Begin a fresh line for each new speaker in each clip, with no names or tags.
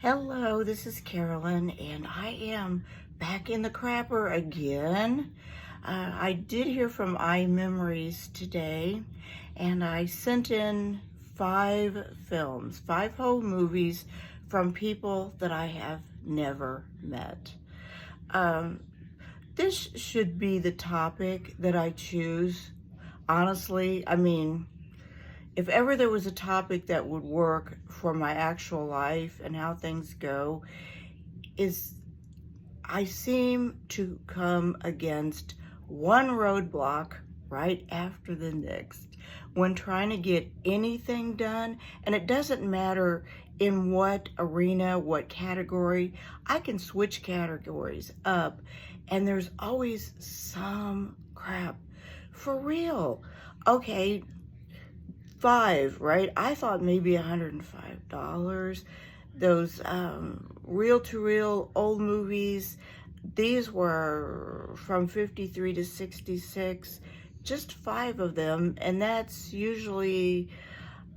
Hello, this is Carolyn, and I am back in the crapper again. I did hear from iMemories today, and I sent in 5 films, 5 whole movies from people that I have never met. This should be the topic that I choose. Honestly, I mean, if ever there was a topic that would work for my actual life and how things go, is I seem to come against one roadblock right after the next when trying to get anything done. And it doesn't matter in what arena, what category. I can switch categories up, and there's always some crap. For real. Okay, 5, right? I thought maybe $105. Those reel-to-reel old movies, these were from 53 to 66, just 5 of them, and that's usually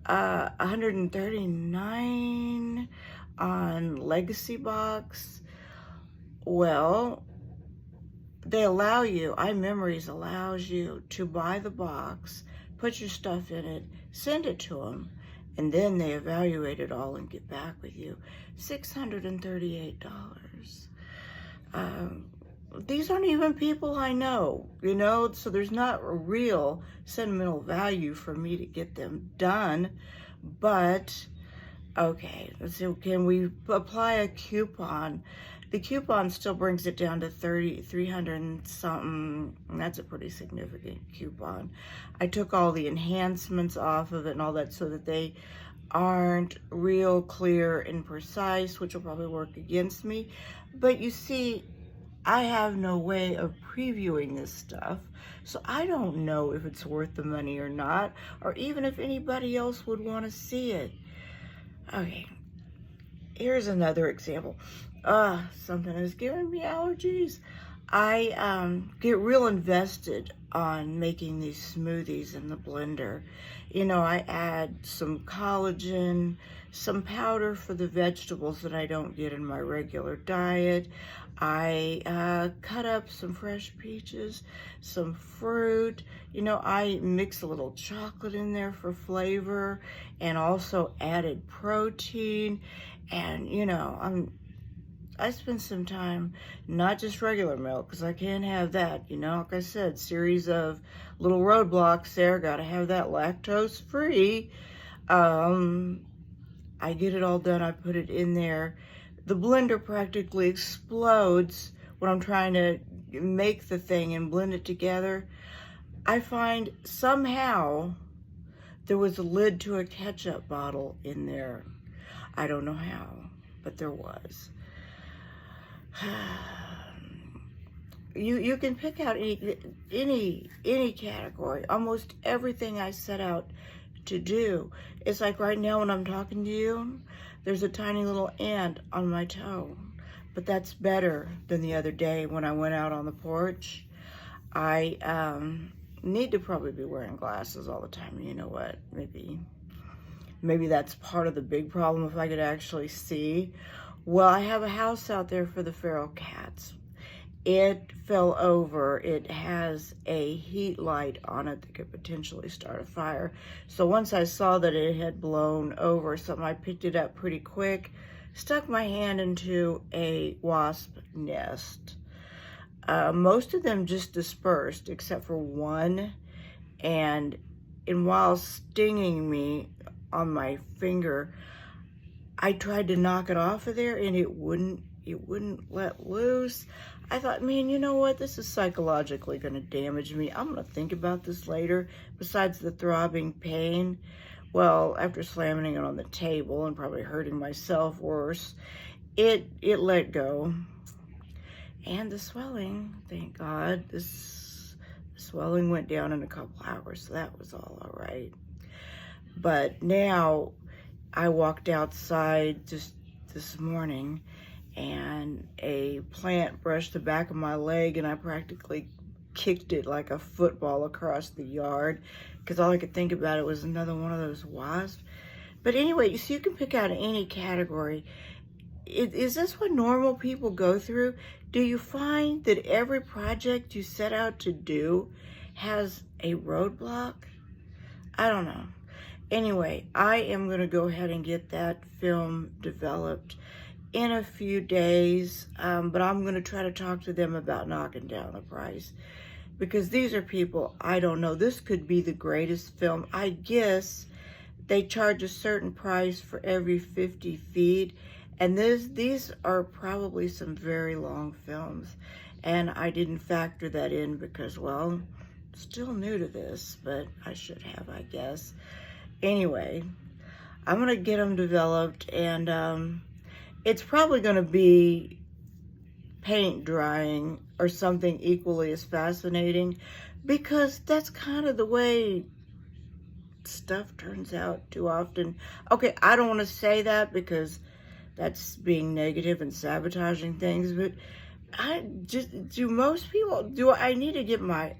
$139 on Legacy Box. Well, they allow you, iMemories allows you to buy the box, put your stuff in it, send it to them, and then they evaluate it all and get back with you. $638. These aren't even people I know, so there's not a real sentimental value for me to get them done. But, okay, let's see, can we apply a coupon? The coupon still brings it down to 300 and something. That's a pretty significant coupon. I took all the enhancements off of it and all that so that they aren't real clear and precise, which will probably work against me. But you see, I have no way of previewing this stuff, so I don't know if it's worth the money or not, or even if anybody else would want to see it. Okay, here's another example. Something is giving me allergies. I get real invested on making these smoothies in the blender. I add some collagen, some powder for the vegetables that I don't get in my regular diet. I cut up some fresh peaches, some fruit. I mix a little chocolate in there for flavor and also added protein. And, I spend some time, not just regular milk, because I can't have that. Like I said, series of little roadblocks there. Got to have that lactose free. I get it all done. I put it in there. The blender practically explodes when I'm trying to make the thing and blend it together. I find somehow there was a lid to a ketchup bottle in there. I don't know how, but there was. You can pick out any category. Almost everything I set out to do. It's like right now when I'm talking to you, there's a tiny little ant on my toe, but that's better than the other day when I went out on the porch. I need to probably be wearing glasses all the time. You know what? Maybe that's part of the big problem if I could actually see. Well, I have a house out there for the feral cats. It fell over. It has a heat light on it that could potentially start a fire. So once I saw that it had blown over something, I picked it up pretty quick, stuck my hand into a wasp nest. Most of them just dispersed except for one. And while stinging me on my finger, I tried to knock it off of there and it wouldn't let loose. I thought, man, you know what? This is psychologically going to damage me. I'm going to think about this later. Besides the throbbing pain, well, after slamming it on the table and probably hurting myself worse, it let go. And the swelling, thank God, the swelling went down in a couple hours, so that was all right. But now I walked outside just this morning and a plant brushed the back of my leg and I practically kicked it like a football across the yard because all I could think about it was another one of those wasps. But anyway, so you can pick out any category. is this what normal people go through? Do you find that every project you set out to do has a roadblock? I don't know. Anyway, I am going to go ahead and get that film developed in a few days, but I'm going to try to talk to them about knocking down the price, because these are people, I don't know, this could be the greatest film. I guess they charge a certain price for every 50 feet, and these are probably some very long films, and I didn't factor that in because, well, still new to this, but I should have, I guess. Anyway, I'm gonna get them developed, and it's probably gonna be paint drying or something equally as fascinating, because that's kind of the way stuff turns out too often. Okay, I don't want to say that because that's being negative and sabotaging things, but do most people, do I need to get my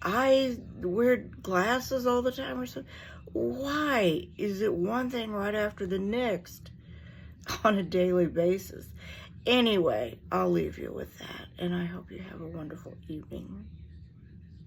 eyes, wear glasses all the time or something? Why is it one thing right after the next on a daily basis? Anyway, I'll leave you with that, and I hope you have a wonderful evening.